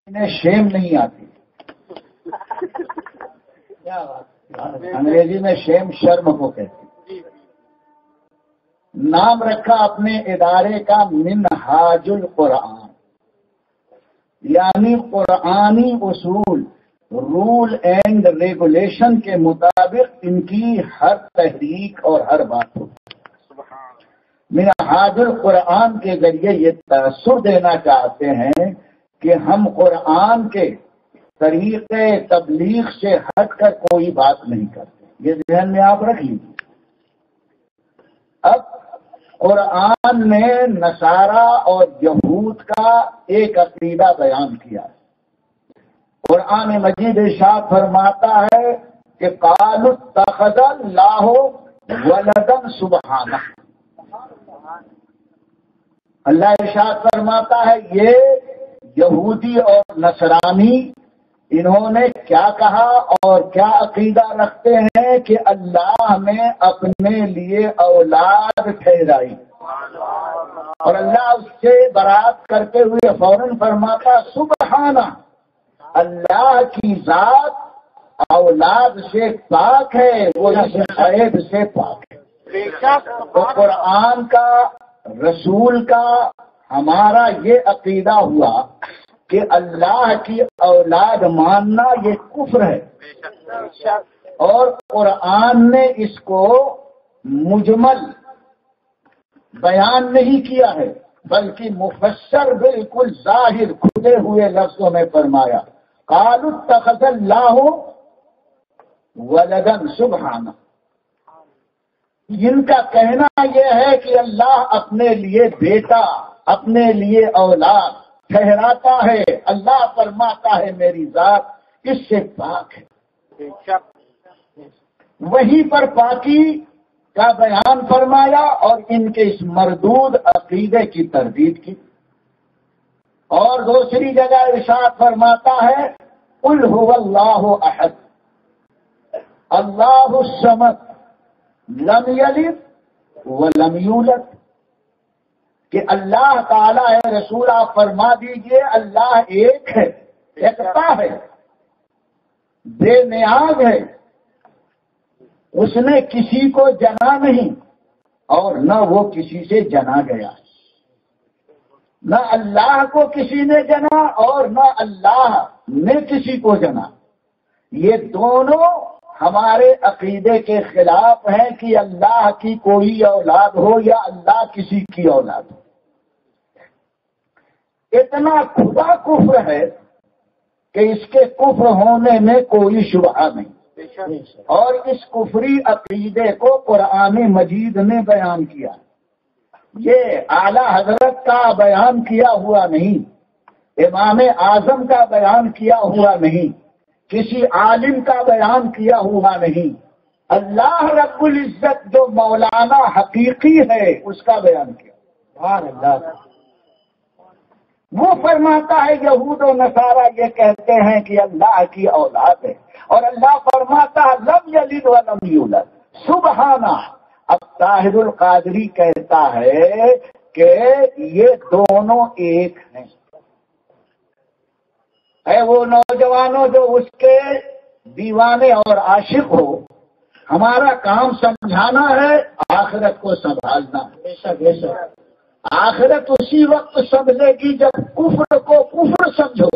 انہیں شیم نہیں آتی. انگریزی میں شیم شرم کو کہتے ہیں. نام رکھا اپنے ادارے کا منہاج القرآن، یعنی قرآنی اصول، رول اینڈ ریگولیشن کے مطابق ان کی ہر تحریک اور ہر بات ہوتی ہے. منہاج القرآن کے ذریعے یہ تاثر دینا چاہتے ہیں کہ ہم قرآن کے طریقے تبلیغ سے ہٹ کر کوئی بات نہیں کرتے. یہ ذہن میں آپ رکھ لیجیے. اب قرآن نے نصارہ اور یہود کا ایک عقیدہ بیان کیا ہے. قرآن مجید ارشاد فرماتا ہے کہ قالوا اتخذ اللہ ولدا سبحانہ. اللہ ارشاد فرماتا ہے یہ یہودی اور نصرانی انہوں نے کیا کہا اور کیا عقیدہ رکھتے ہیں کہ اللہ نے اپنے لیے اولاد ٹھہرائی، اور اللہ اس سے برات کرتے ہوئے فوراً فرماتا سبحانہ، اللہ کی ذات اولاد سے پاک ہے، وہ اس عیب سے پاک ہے. تو قرآن کا، رسول کا، ہمارا یہ عقیدہ ہوا کہ اللہ کی اولاد ماننا یہ کفر ہے، اور قرآن نے اس کو مجمل بیان نہیں کیا ہے بلکہ مفسر بالکل ظاہر کھلے ہوئے لفظوں میں فرمایا قالوا اتخذ اللہ ولدا سبحانہ. جن کا کہنا یہ ہے کہ اللہ اپنے لیے بیٹا، اپنے لیے اولاد ٹھہراتا ہے، اللہ فرماتا ہے میری ذات اس سے پاک ہے. وہیں پر پاکی کا بیان فرمایا اور ان کے اس مردود عقیدے کی تردید کی. اور دوسری جگہ ارشاد فرماتا ہے قل هو اللہ احد اللہ الصمد لم یلد ولم یولد، کہ اللہ تعالیٰ ہے رسول آپ فرما دیجئے اللہ ایک ہے، یکتا ہے، بے نیاز ہے، اس نے کسی کو جنا نہیں اور نہ وہ کسی سے جنا گیا. نہ اللہ کو کسی نے جنا اور نہ اللہ نے کسی کو جنا. یہ دونوں ہمارے عقیدے کے خلاف ہیں کہ اللہ کی کوئی اولاد ہو یا اللہ کسی کی اولاد ہو. اتنا کھلا کفر ہے کہ اس کے کفر ہونے میں کوئی شبہ نہیں. اور اس کفری عقیدے کو قرآن مجید نے بیان کیا. یہ اعلی حضرت کا بیان کیا ہوا نہیں، امام اعظم کا بیان کیا ہوا نہیں، کسی عالم کا بیان کیا ہوا نہیں. اللہ رب العزت جو مولانا حقیقی ہے اس کا بیان کیا. سبحان اللہ. وہ فرماتا ہے یہود و نصارہ یہ کہتے ہیں کہ اللہ کی اولاد ہے، اور اللہ فرماتا ہے لم یلد ولم یولد سبحانہ. اب طاہر القادری کہتا ہے کہ یہ دونوں ایک ہیں. اے وہ نوجوانوں جو اس کے دیوانے اور عاشق ہو، ہمارا کام سمجھانا ہے، آخرت کو سنبھالنا ہے. آخرت اسی وقت سمجھے گی جب کفر کو کفر سمجھو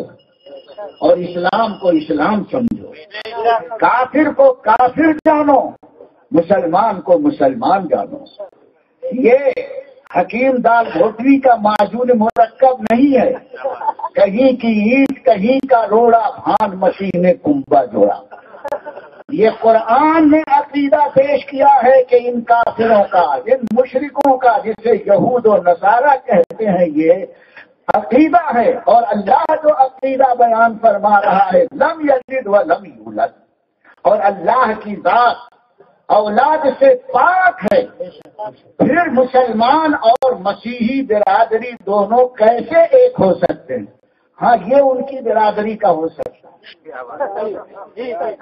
اور اسلام کو اسلام سمجھو، کافر کو کافر جانو، مسلمان کو مسلمان جانو. یہ حکیم دال بھوٹوی کا معجون مرکب نہیں ہے، کہیں کی اینٹ کہیں کا روڑا بھان مسیح نے کنبا جوڑا. یہ قرآن نے عقیدہ پیش کیا ہے کہ ان کافروں کا، ان مشرکوں کا جسے یہود و نصارہ کہتے ہیں، یہ عقیدہ ہے. اور اللہ جو عقیدہ بیان فرما رہا ہے لم یلد ولم یولد، اور اللہ کی ذات اولاد سے پاک ہے. پھر مسلمان اور مسیحی برادری دونوں کیسے ایک ہو سکتے ہیں؟ ہاں یہ ان کی برادری کا ہو سکتا ہے.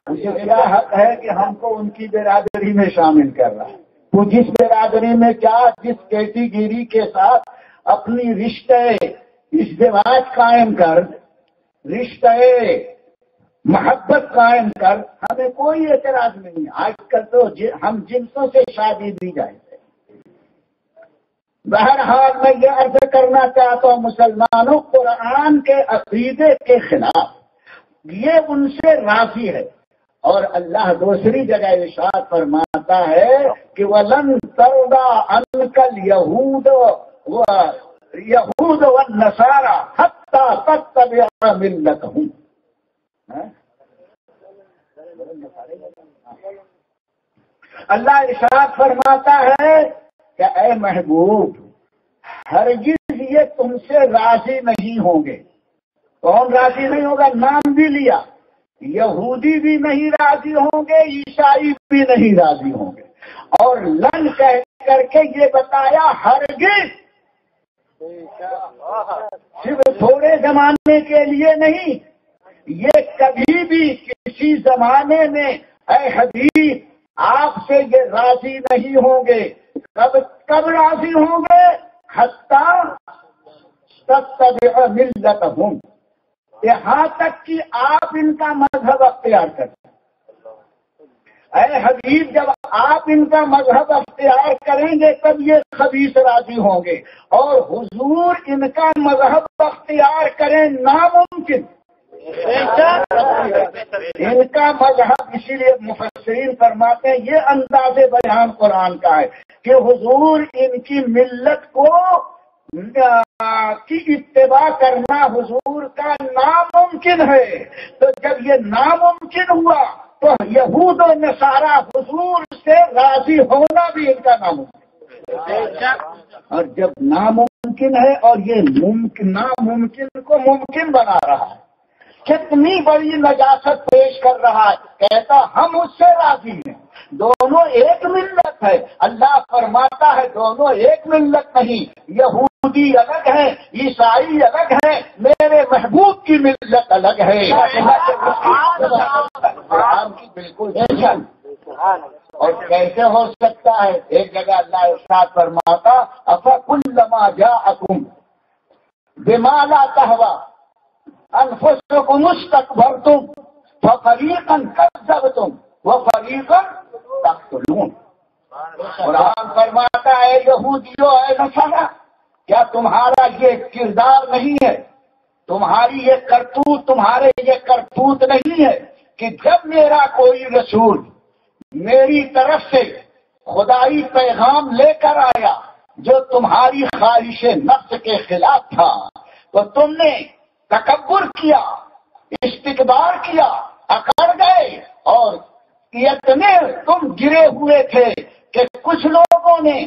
اسے کیا حق ہے کہ ہم کو ان کی برادری میں شامل کر رہا ہے؟ تو جس برادری میں کیا، جس کیٹیگری کے ساتھ اپنی رشتے ازدواج قائم کر رشتہ محبت قائم کر، ہمیں کوئی اعتراض نہیں۔ آج کل تو ہم جنسوں سے شادی بھی جائز ہے۔ بہرحال میں یہ عرض کرنا چاہتا ہوں مسلمانوں، قرآن کے عقیدے کے خلاف یہ ان سے راضی ہے، اور اللہ دوسری جگہ ارشاد فرماتا ہے کہ وَلَن تَرْضَىٰ عَنْكَ الْيَهُودُ وَالنَّصَارَىٰ حَتَّىٰ تَتَّبِعَ مِلَّتَهُمْ۔ اللہ ارشاد فرماتا ہے کہ اے محبوب، ہرگز یہ تم سے راضی نہیں ہوں گے۔ کون راضی نہیں ہوگا؟ نام بھی لیا، یہودی بھی نہیں راضی ہوں گے، عیسائی بھی نہیں راضی ہوں گے، اور لن کہہ کر کے یہ بتایا ہرگز، صرف تھوڑے زمانے کے لیے نہیں، یہ کبھی بھی کسی زمانے میں اے حبیب آپ سے یہ راضی نہیں ہوں گے۔ کب راضی ہوں گے؟ حتیٰ تتبع ملتہم، یہاں تک کہ آپ ان کا مذہب اختیار کریں۔ اے حبیب جب آپ ان کا مذہب اختیار کریں گے تب یہ خبیث راضی ہوں گے، اور حضور ان کا مذہب اختیار کریں ناممکن۔ ان کا مذہب، اسی لیے مفسرین فرماتے ہیں یہ انداز بیان قرآن کا ہے کہ حضور ان کی ملت کو کی اتباع کرنا حضور کا ناممکن ہے۔ تو جب یہ ناممکن ہوا تو یہود و نصارہ حضور سے راضی ہونا بھی ان کا ناممکن، اور جب ناممکن ہے اور یہ ناممکن کو ممکن بنا رہا ہے، کتنی بڑی نجاست پیش کر رہا ہے، کہتا ہم اس سے راضی ہیں، دونوں ایک ملت ہے۔ اللہ فرماتا ہے دونوں ایک ملت نہیں، یہودی الگ ہے، عیسائی الگ ہے، میرے محبوب کی ملت الگ ہے۔ قرآن کی بالکل اور کیسے ہو سکتا ہے؟ ایک جگہ اللہ ارشاد فرماتا افکلما جاءکم بما لا تهوى انفسکم استکبرتم ففریقا کذبتم وفریقا تقتلون۔ قرآن فرماتا ہے یہودیوں اے نصارا، کیا تمہارا یہ کردار نہیں ہے، تمہاری یہ کرتوت، تمہارے یہ کرتوت نہیں ہے کہ جب میرا کوئی رسول میری طرف سے خدائی پیغام لے کر آیا جو تمہاری خواہش نفس کے خلاف تھا تو تم نے تکبر کیا، استکبار کیا، اکڑ گئے، اور اتنے تم گرے ہوئے تھے کہ کچھ لوگوں نے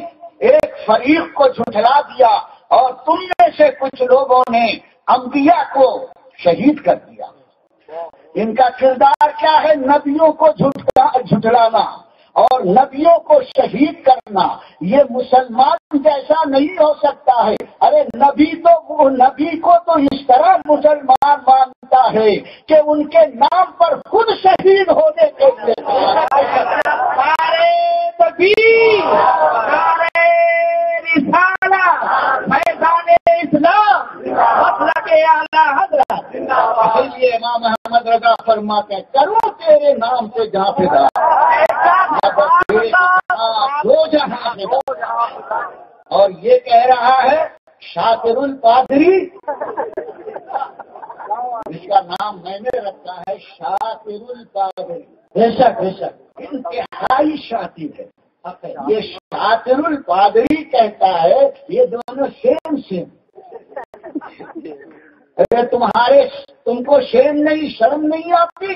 ایک فریق کو جھٹلا دیا اور تم میں سے کچھ لوگوں نے انبیاء کو شہید کر دیا۔ ان کا کردار کیا ہے؟ نبیوں کو جھٹلانا اور نبیوں کو شہید کرنا۔ یہ مسلمان جیسا نہیں ہو سکتا ہے۔ ارے نبی کو تو اس طرح مسلمان مانتا ہے کہ ان کے نام پر خود شہید ہونے کے لیے سارے نبی، سارے رسالہ، فیضان اسلام، مسلک اعلیٰ حضرت، اس لیے امام احمد رضا فرماتے ہیں کرو تیرے نام سے جہاں فدا، دو جہاں فدا۔ اور یہ کہہ رہا ہے شاکر القادری، جس کا نام میں نے رکھا ہے شاکر القادری، بے شک انتہائی شاکر ہے۔ یہ شاکر القادری کہتا ہے یہ دونوں سیم ارے تم کو شیم نہیں، شرم نہیں آتی؟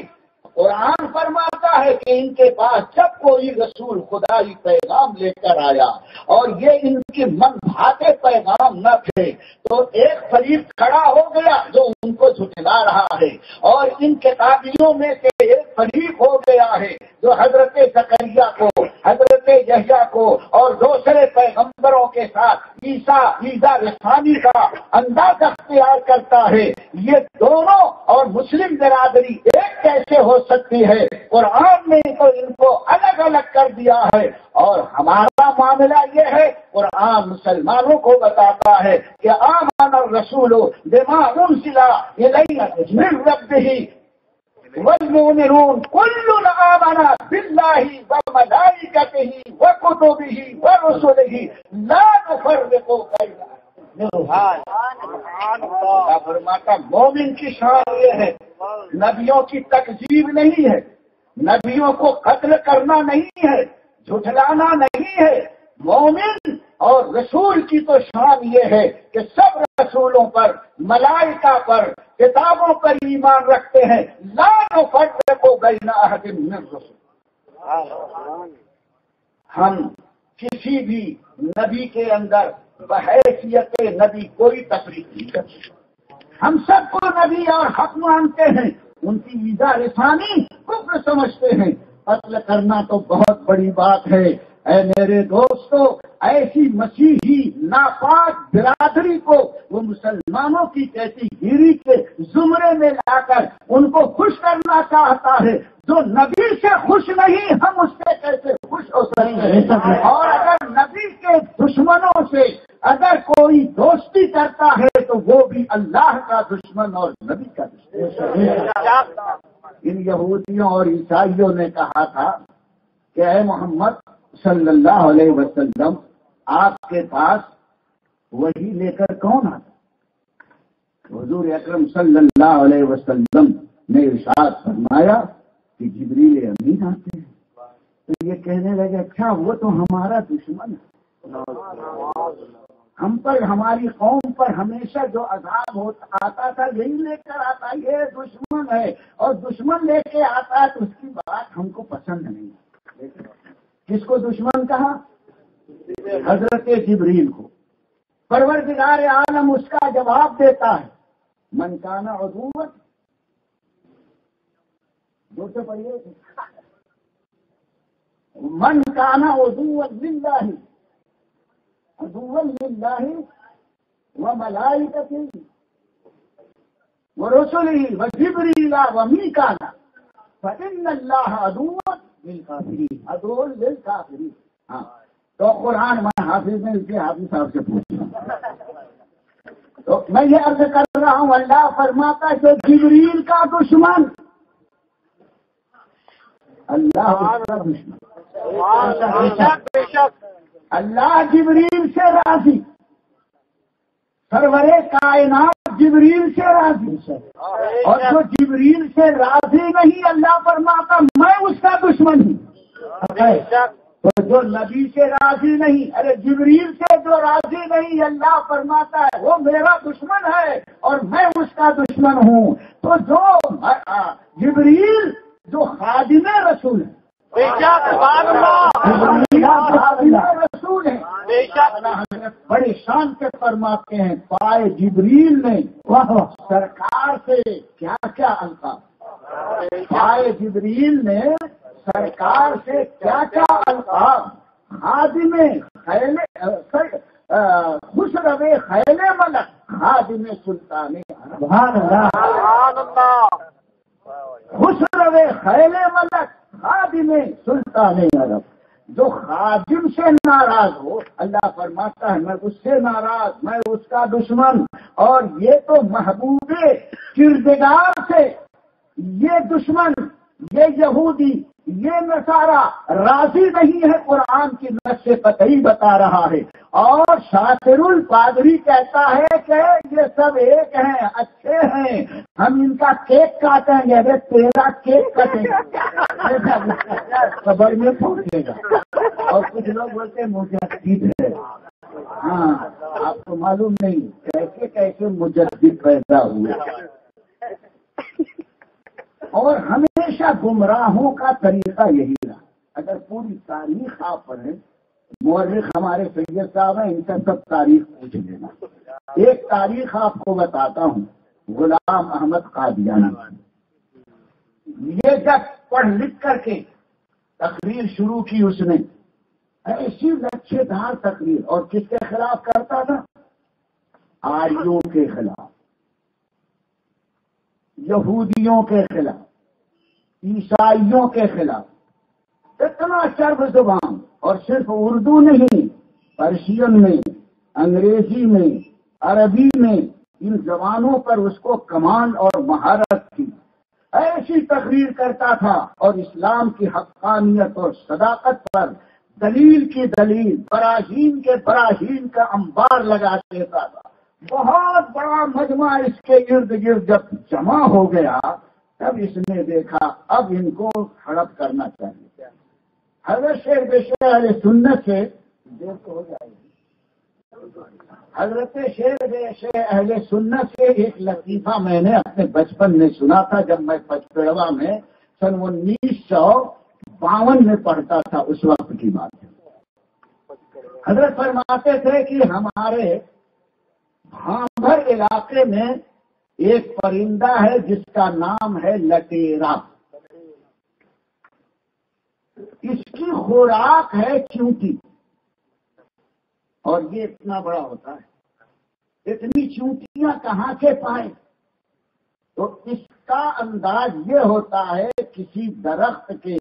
قرآن فرماتا ہے کہ ان کے پاس جب کوئی رسول خدائی پیغام لے کر آیا اور یہ ان کی من بھاتے پیغام نہ تھے تو ایک فریق کھڑا ہو گیا جو ان کو جھٹلا رہا ہے، اور ان کتابیوں میں سے ایک فریق ہو گیا ہے جو حضرت زکریا کو، حضرت یحییٰ کو اور دوسرے پیغمبروں کے ساتھ عیسیٰ رسانی کا انداز اختیار کرتا ہے۔ یہ دونوں اور مسلم برادری ایک کیسے ہو سکتی ہے؟ قرآن نے تو ان کو الگ الگ کر دیا ہے، اور ہمارا معاملہ یہ ہے، قرآن مسلمانوں کو بتاتا ہے کہ آمن الرسول بما انزل الیہ من ربہ والمؤمنون كل آمن بالله وملائكته وكتبه ورسله لا نفرق بين فرماتا مومن کی شان یہ ہے، نبیوں کی تکذیب نہیں ہے، نبیوں کو قتل کرنا نہیں ہے، جھٹلانا نہیں ہے۔ مومن اور رسول کی تو شان یہ ہے کہ سب رسولوں پر، ملائکہ پر، کتابوں پر ایمان رکھتے ہیں۔ لا نفرق بین احد من الرسل، ہم کسی بھی نبی کے اندر بحیثیت نبی کوئی تفریق نہیں کرتے، ہم سب کو نبی اور حق مانتے ہیں، ان کی ایذا رسانی کفر سمجھتے ہیں۔ قتل کرنا تو بہت بڑی بات ہے۔ اے میرے دوستو، ایسی مسیحی ناپاک برادری کو وہ مسلمانوں کی کیسی گیری کے زمرے میں لا کر ان کو خوش کرنا چاہتا ہے۔ جو نبی سے خوش نہیں، ہم اس سے کیسے خوش ہو سکتے ہیں؟ اور اگر نبی کے دشمنوں سے اگر کوئی دوستی کرتا ہے تو وہ بھی اللہ کا دشمن اور نبی کا دشمن۔ ان یہودیوں اور عیسائیوں نے کہا تھا کہ اے محمد صلی اللہ علیہ وسلم، آپ کے پاس وحی لے کر کون آتا؟ حضور اکرم صلی اللہ علیہ وسلم نے ارشاد فرمایا کہ جبریل امین آتے ہیں۔ تو یہ کہنے لگے اچھا وہ تو ہمارا دشمن ہے، ہم پر، ہماری قوم پر ہمیشہ جو عذاب آتا تھا یہی لے کر آتا، یہ دشمن ہے، اور دشمن لے کے آتا ہے تو اس کی بات ہم کو پسند نہیں۔ کس کو دشمن کہا؟ حضرت جبریل کو۔ پروردگار عالم اس کا جواب دیتا ہے، من کان عدوا، دو سے پڑھیے، من کان عدوا للہ، عدوا للہ وملائکتہ ورسلہ وجبریل ومیکائیل فإن اللہ عدو للکافرین، عدو للکافرین۔ ہاں تو قرآن میں حافظ نے اس کے حافظ صاحب سے پوچھا، تو میں یہ عرض کر رہا ہوں، اللہ فرماتا ہے کہ جبریل کا دشمن اللہ اس کا دشمن۔ اللہ جبریل سے راضی، سرور کائنات جبریل سے راضی، اور جو جبریل سے راضی نہیں، اللہ فرماتا میں اس کا دشمن ہوں۔ تو جو نبی سے راضی نہیں، ارے جبریل سے جو راضی نہیں، اللہ فرماتا ہے وہ میرا دشمن ہے اور میں اس کا دشمن ہوں۔ تو جو جبریل جو خادم رسول ہے، رسول ہے، بڑے شان سے فرماتے ہیں، پائے جبریل نے سرکار سے کیا کیا الفاظ، پائے جبریل نے سرکار سے کیا کیا الفاظ، خادم خیل خسرو خیل ملک خادم سلطان عرب، خسرو خیل ملک خادم سلطان عرب۔ جو خادم سے ناراض ہو، اللہ فرماتا ہے میں اس سے ناراض، میں اس کا دشمن۔ اور یہ تو محبوب کردگار سے یہ دشمن، یہ یہودی، یہ نصارہ راضی نہیں ہے، قرآن کی نص سے قطعی بتا رہا ہے۔ اور شاکر القادری کہتا ہے کہ یہ سب ایک ہیں، اچھے ہیں، ہم ان کا کیک کاٹیں گے۔ ارے تیرا کیک کٹیں گے، قبر میں پہنچے گا۔ اور کچھ لوگ بولتے ہیں مجدد ہے، ہاں آپ کو معلوم نہیں کیسے کیسے مجدد پیدا ہوئے۔ اور ہمیشہ گمراہوں کا طریقہ یہی رہا۔ اگر پوری تاریخ آپ پڑھیں، مورخ ہمارے سید صاحب ہیں، ان سے سب تاریخ پوچھ لینا۔ ایک تاریخ آپ کو بتاتا ہوں، غلام احمد قادیانی، یہ جب پڑھ لکھ کر کے تقریر شروع کی اس نے، ایسی لچھے دار تقریر، اور کس کے خلاف کرتا تھا؟ آریوں کے خلاف۔ یہودیوں کے خلاف، عیسائیوں کے خلاف اتنا شرب زبان، اور صرف اردو نہیں، پرشین میں، انگریزی میں، عربی میں، ان زبانوں پر اس کو کمال اور مہارت تھی. ایسی تقریر کرتا تھا اور اسلام کی حقانیت اور صداقت پر دلیل کی دلیل، براہین کے براہین کا انبار لگا دیتا تھا. بہت بڑا مجمع اس کے ارد گرد جب جمع ہو گیا تب اس نے دیکھا اب ان کو ہڑپ کرنا چاہیے. حضرت شیخ بشیر اہل سنت سے دیر تو ہو جائے گی. حضرت شیخ اہل سنت سے ایک لطیفہ میں نے اپنے بچپن میں سنا تھا جب میں پچپڑوا میں سن 1952 میں پڑھتا تھا. اس وقت کی بات ہے. حضرت فرماتے تھے کہ ہمارے بھانبھر علاقے میں ایک پرندہ ہے جس کا نام ہے لٹیرا. اس کی خوراک ہے چونٹی، اور یہ اتنا بڑا ہوتا ہے. اتنی چونٹیاں کہاں سے پائیں؟ تو اس کا انداز یہ ہوتا ہے کسی درخت کے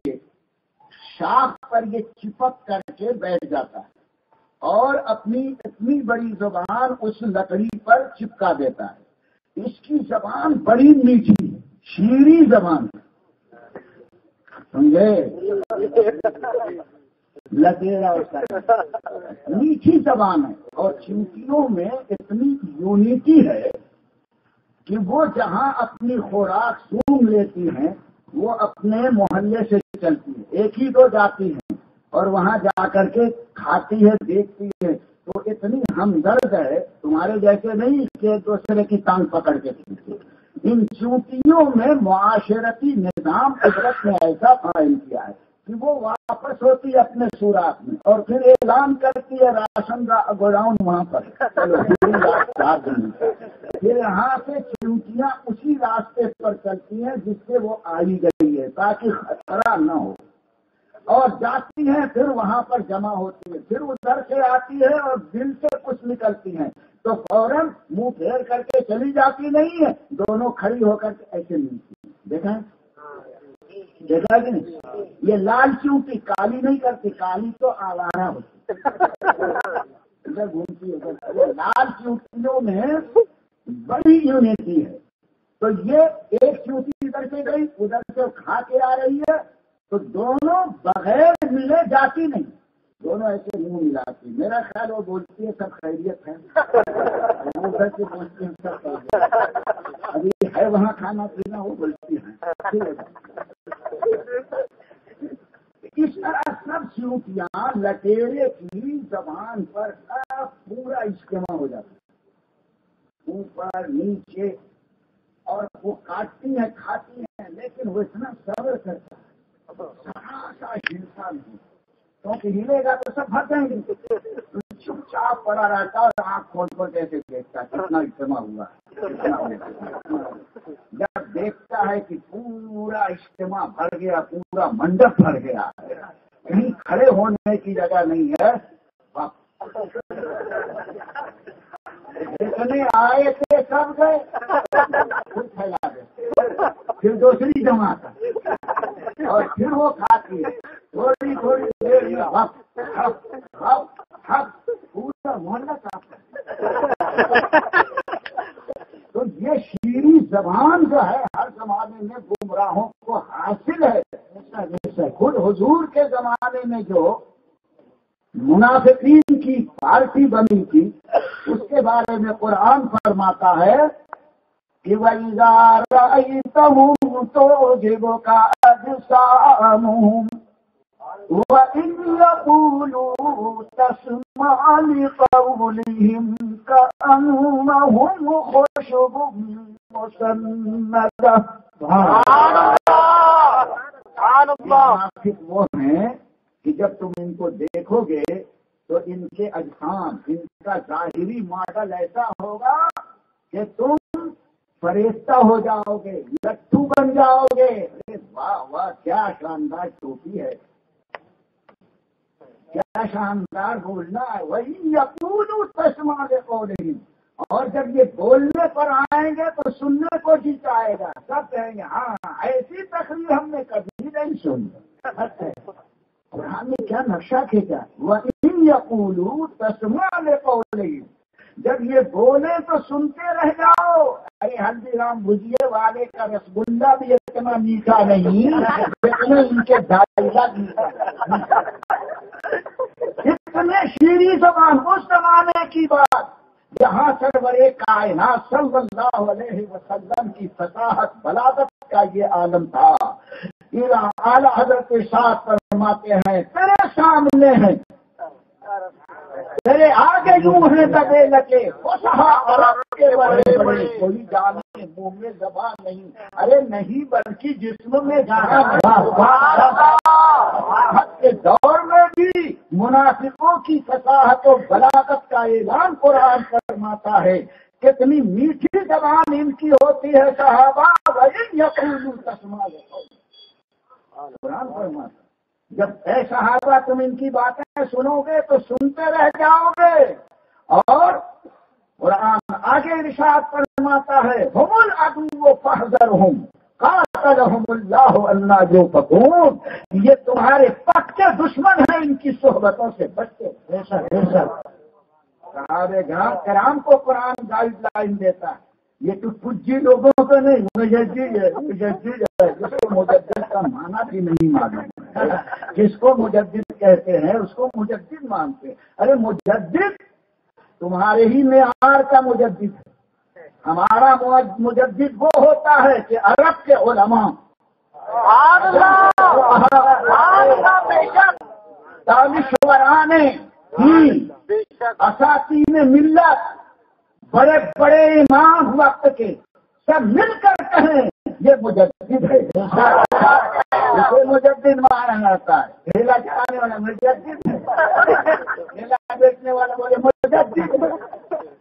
شاخ پر یہ چپک کر کے بیٹھ جاتا ہے اور اپنی اتنی بڑی زبان اس لکڑی پر چپکا دیتا ہے. اس کی زبان بڑی میٹھی شیریں زبان ہے، سمجھے؟ لٹیرا میٹھی زبان ہے. اور چونٹیوں میں اتنی یونیٹی ہے کہ وہ جہاں اپنی خوراک سونگھ لیتی ہیں وہ اپنے محلے سے چلتی ہے، ایک ہی دو جاتی ہیں اور وہاں جا کر کے کھاتی ہے، دیکھتی ہے. تو اتنی ہمدرد ہے، تمہارے جیسے نہیں کہ ایک دوسرے کی ٹانگ پکڑ کے کھیلتے. ان چونٹیوں میں معاشرتی نظام قدرت نے ایسا قائم کیا ہے کہ وہ واپس ہوتی ہے اپنے سوراخ میں اور پھر اعلان کرتی ہے راشن کا گوڈاؤن وہاں پر. پھر یہاں سے چونٹیاں اسی راستے پر چلتی ہیں جس سے وہ آئی گئی ہے تاکہ خطرہ نہ ہو، اور جاتی ہیں پھر وہاں پر جمع ہوتی ہے. پھر ادھر سے آتی ہے اور دل سے کچھ نکلتی ہیں تو فوراً منہ پھیر کر کے چلی جاتی نہیں ہے، دونوں کھڑی ہو کر کے ایسے ملتی ہیں. دیکھا کہ نہیں؟ یہ لال چونٹی کالی نہیں کرتی، کالی تو آوارہ ہوتی ادھر گھومتی ہے. لال چونٹیوں میں بڑی یونیٹی ہے. تو یہ ایک چونٹی ادھر سے گئی، ادھر سے کھا کے آ رہی ہے، تو دونوں بغیر ملے جاتی نہیں، دونوں ایسے منہ ملاتی. میرا خیال وہ بولتی ہے سب خیریت ہے، ادھر سے بولتی ہیں سب خیریت، ابھی ہے وہاں کھانا پینا، وہ بولتی ہیں. اس طرح سب چونٹیاں لٹیرے کی زبان پر پورا اجتماع ہو جاتا ہے، اوپر نیچے، اور وہ کاٹتی ہیں کھاتی ہیں، لیکن وہ اتنا صبر کرتا ہے، سا ہلتا نہیں، کیونکہ ہلے گا تو سب ہٹیں گے. چپ چاپ پڑا رہتا اور آنکھ کھول کر کیسے دیکھتا کتنا اجتماع ہوا. جب دیکھتا ہے کہ پورا اجتماع بھر گیا، پورا منڈپ بھر گیا، کہیں کھڑے ہونے کی جگہ نہیں ہے، جتنے آئے تھے سب گئے، پھر پھیلا گئے. پھر دوسری جماعت اور پھر وہ کھاتی ہے، تھوڑی تھوڑی دیر میں پورا محلہ صاف. تو یہ شیریں زبان جو ہے ہر زمانے میں گمراہوں کو حاصل ہے. خود حضور کے زمانے میں جو منافقین کی پارٹی بنی تھی اس کے بارے میں قرآن فرماتا ہے کہ وَإِذَا رَأَيْتَهُمْ تُعْجِبُكَ أَجْسَامُهُمْ وَإِنْ يَقُولُوا تَسْمَعْ لِقَوْلِهِمْ كَأَنَّهُمْ خُشُبٌ مُّسَنَّدَةٌ. سبحان اللہ. وہ ہیں کہ جب تم ان کو دیکھو گے تو ان کے اجسام، ان کا ظاہری ماڈل ایسا ہوگا کہ تم فریفتہ ہو جاؤ گے، لٹو بن جاؤ گے. واہ واہ کیا شاندار ٹوپی ہے، کیا شاندار بولنا ہے. وہی یقول تسمع لقولہم، اور جب یہ بولنے پر آئیں گے تو سننے کو جی چاہے گا، سب کہیں گے ہاں ایسی تقریر ہم نے کبھی نہیں سنی۔ قرآن نے کیا نقشہ کھینچا، وَإِن يَقُولُوا تَسْمَعْ لِقَوْلِهِمْ، جب یہ بولے تو سنتے رہ جاؤ۔ ارے ہلدی رام بھجیے والے کا رسگلہ بھی اتنا میٹھا نہیں جتنے ان کے ڈائلاگ میٹھا، اتنے شیریں زبان۔ اس زمانے کی بات جہاں سرور کائنات صلی اللہ علیہ وسلم کی فصاحت بلاغت کا یہ عالم تھا، اعلیٰ حضرت ساتھ فرماتے ہیں تیرے سامنے ہیں، تیرے آگے یوں ہیں دبے لگے، عرب کے بڑے بڑے، کوئی جانے منہ میں زبان نہیں، ارے نہیں بلکہ جسم میں جانا۔ حد کے دور میں بھی منافقوں کی فصاحت و بلاغت کا اعلان قرآن فرماتا ہے، کتنی میٹھی زبان ان کی ہوتی ہے صحابہ، وَإِن يَقُولُوا تَسْمَعْ لِقَوْلِهِمْ، قرآن فرماتا جب اے صحابہ تم ان کی باتیں سنو گے تو سنتے رہ جاؤ گے۔ اور قرآن آگے ارشاد فرماتا ہے ہم العدو فاحذرهم قاتلهم اللہ انا یؤفکون، یہ تمہارے پکے دشمن ہیں، ان کی صحبتوں سے بچتے۔ صحابہ کرام کو قرآن گائیڈ لائن دیتا ہے، یہ تو پجی لوگوں کو نہیں، مجدد ہے، مجدد ہے، جس کو مجدد کا معنی بھی نہیں معلوم، جس کو مجدد کہتے ہیں اس کو مجدد مانتے۔ ارے مجدد تمہارے ہی معیار کا مجدد ہے، ہمارا مجدد وہ ہوتا ہے کہ عرب کے علماء دانشوران دین، اساتین ملت، بڑے بڑے امام وقت کے سب مل کر کہیں یہ مجدد ہے، اسے مجدد مانا جاتا ہے۔ ٹھیلا چلانے والا مجدد ہے، ٹھیلا بیچنے والا بولے مجدد ہے،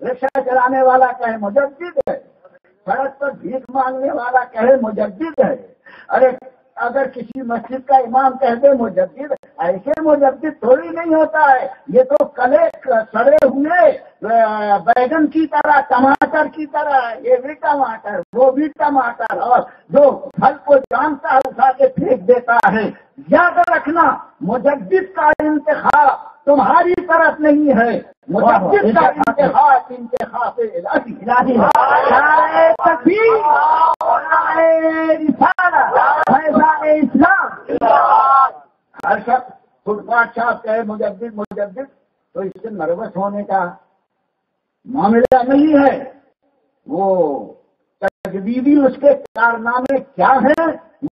رکشا چلانے والا کہے مجدد ہے، سڑک پر بھیک مانگنے والا کہے مجدد ہے۔ ارے اگر کسی مسجد کا امام کہہ دے مجدد، ایسے مجدد تھوڑی نہیں ہوتا ہے، یہ تو کلے سڑے ہوئے بیگن کی طرح، ٹماٹر کی طرح، یہ بھی ٹماٹر وہ بھی ٹماٹر، اور جو پھل کو جانتا ہے اٹھا کے پھینک دیتا ہے۔ یاد رکھنا مجدد کا انتخاب تمہاری طرف نہیں ہے، مجدد کا انتخاب الہی اسلام۔ ہر شخص فٹ پاتھ چھاپ کہے مجدد مجدد تو اس سے نروس ہونے کا معاملہ نہیں ہے، وہ تجدیدی اس کے کارنامے کیا ہیں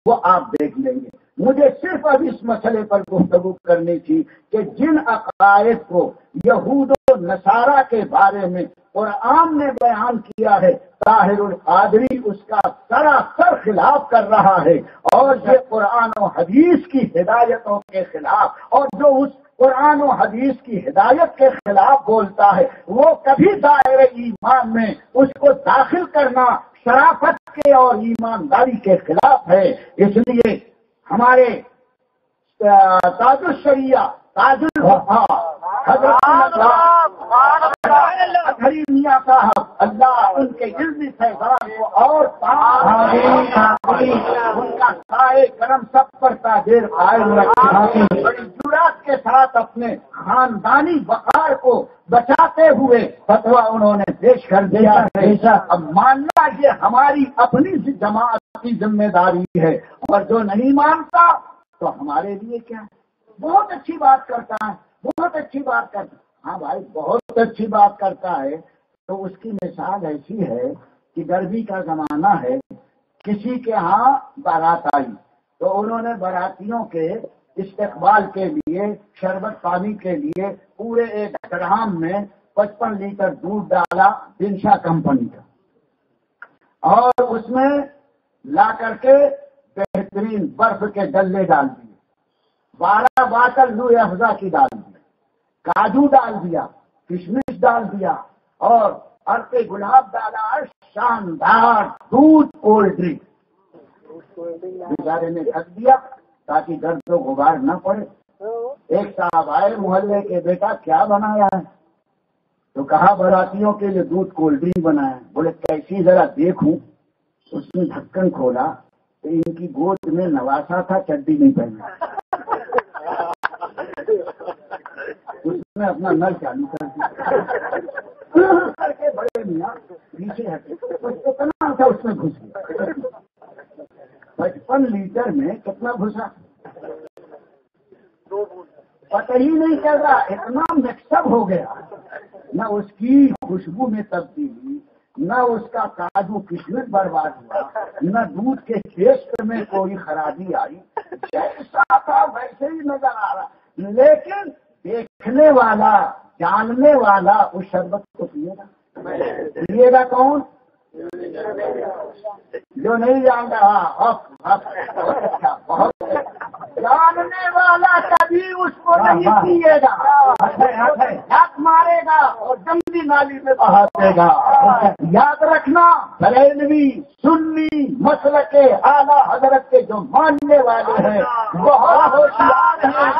وہ آپ دیکھ لیں گے۔ مجھے صرف اب اس مسئلے پر گفتگو کرنی تھی کہ جن عقائد کو یہود و نصارہ کے بارے میں قرآن نے بیان کیا ہے، طاہر القادری اس کا سراسر خلاف کر رہا ہے، اور یہ قرآن و حدیث کی ہدایتوں کے خلاف، اور جو اس قرآن و حدیث کی ہدایت کے خلاف بولتا ہے وہ کبھی دائرہ ایمان میں اس کو داخل کرنا شرافت کے اور ایمانداری کے خلاف ہے۔ اس لیے ہمارے تاج الشریعہ تاج الوفا حضرت میاں صاحب اللہ ان کے علمی فیضان کو اور ان کا سائے کرم سب پر تاجر قائم رکھے، بڑی جرات کے ساتھ اپنے خاندانی وقار کو بچاتے ہوئے فتویٰ انہوں نے پیش کر دیا ہے۔ اب ماننا یہ ہماری اپنی جماعتی ذمہ داری ہے، اور جو نہیں مانتا تو ہمارے لیے کیا ہے؟ بہت اچھی بات کرتا ہے، بہت اچھی بات کرتا ہے، ہاں بھائی بہت اچھی بات کرتا ہے، تو اس کی مثال ایسی ہے کہ گرمی کا زمانہ ہے، کسی کے ہاں بارات آئی تو انہوں نے باراتیوں کے استقبال کے لیے شربت پانی کے لیے پورے ایک ڈرام میں 55 لیٹر دودھ ڈالا دنشا کمپنی کا، اور اس میں لا کر کے بہترین برف کے ڈلے ڈال دیے، 12 باٹل روح افزا کی ڈال دی، کاجو ڈال دیا، کشمش ڈال دیا، اور عرق گلاب ڈالا، شاندار دودھ کولڈ ڈرنک بیچارے نے رکھ دیا تاکہ گرد و غبار نہ پڑے۔ ایک صاحب آئے محلے کے، بیٹا کیا بنایا ہے؟ تو کہا براتیوں کے لیے دودھ کولڈ ڈرنک بنایا. بولے کیسی ذرا دیکھوں. اس نے ڈھکن کھولا تو ان کی گود میں نواسا تھا, چڈی نہیں پہنا. اس نے اپنا نل چالو کر دیا کر کے بڑے میاں پیچھے ہٹے. کتنا تھا اس میں گھس گیا. 55 لیٹر میں کتنا گھسا پتہ ہی نہیں چل رہا. اتنا مکسپ ہو گیا. نہ اس کی خوشبو میں تبدیلی, نہ اس کا کاجو کشمش برباد ہوا, نہ دودھ کے ٹیسٹ میں کوئی خرابی آئی. جیسا تھا ویسے ہی نظر آ رہا. لیکن دیکھنے والا, جاننے والا اس شربت کو پیے گا کون؟ جو نہیں جان رہا. بہت جاننے والا کبھی اس کو نہیں پیے گا. ہاتھ مارے گا اور گندی نالی میں بہا دے گا. یاد رکھنا, بریلوی سنی مسلک اعلیٰ حضرت کے جو ماننے والے ہیں بہت ہوشیار ہیں.